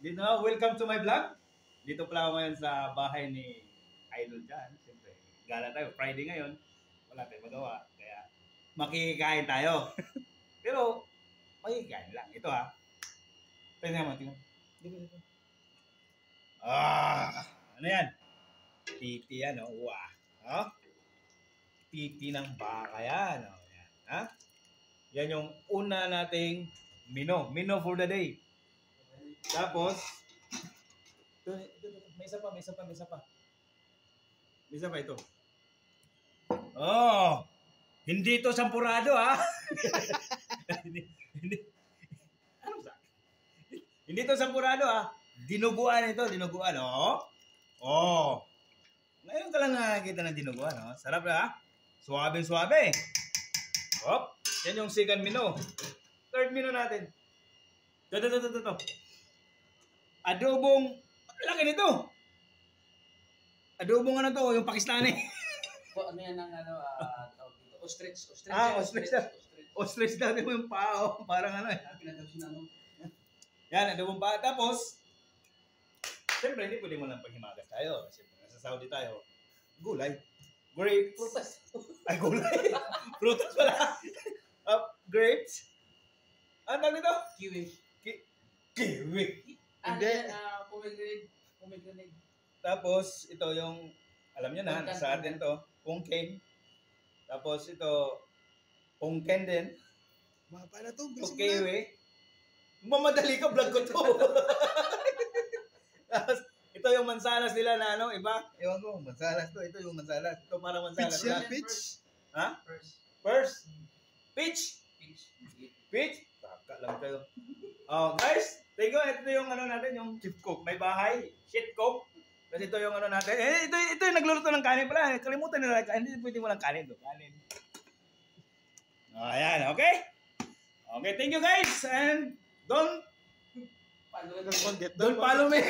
Dito, welcome to my vlog. Dito pala ako ngayon sa bahay ni Idol dyan. Siyempre, gala tayo. Friday ngayon. Wala tayong magawa. Kaya makikikain tayo. Pero, makikikain lang. Ito ha. Tingnan mo, tingnan. Ano yan? Titi yan, oh. Wow. Oh? Titi ng baka yan. Oh. Yan. Ha? Yan yung una nating menu. Menu for the day. Tapos, may isa pa. May isa pa ito. Oh! Hindi ito sampurado, ha? hindi. Ano sa? Hindi ito sampurado, ha? Dinuguan ito, dinuguan, oh. Oh. Ngayon ka lang nakakita ng dinuguan, oh. Sarap na, ha? Suwabe-suwabe. Hop. Yan yung second menu. Third menu natin. Ito. Adobong, laki nito. Adobong ano to, yung Pakistani. Ano yan ang tawag dito? Ostrich. Ostrich dati mo yung pao. Parang ano eh. Yan, adobong pao. Tapos, siyempre, hindi pwede mo lang paghimagas tayo. Siyempre, nasa Saudi tayo. Gulay. Grapes. Prutas. Ay, gulay. Prutas pala. Grapes. Ano tawag dito? Kiwi. Kiwi. Hindi. Pomegranate. Tapos, ito yung, alam nyo na, sa atin to, pungken. Tapos ito, pungken din. Mapa na to. Okay, mamadali ka, vlog ko to. Tapos, ito yung mansanas nila na ano, iba? Ewan ko, mansanas to. Ito yung mansanas. Ito para mansanas. Peach yan, peach. Ha? First. Peach? Peach? Taka lang tayo. Oh, guys, tingko, ito yung ano natin, yung chip cook. May bahay, shit cook. Kasi ito yung ano natin. Ito yung nagluluto ng kanin pala. Kalimutan nila, hindi pwede mo lang kanin to. Kanin. Oh, ayan, okay? Okay, thank you guys. And don't follow me.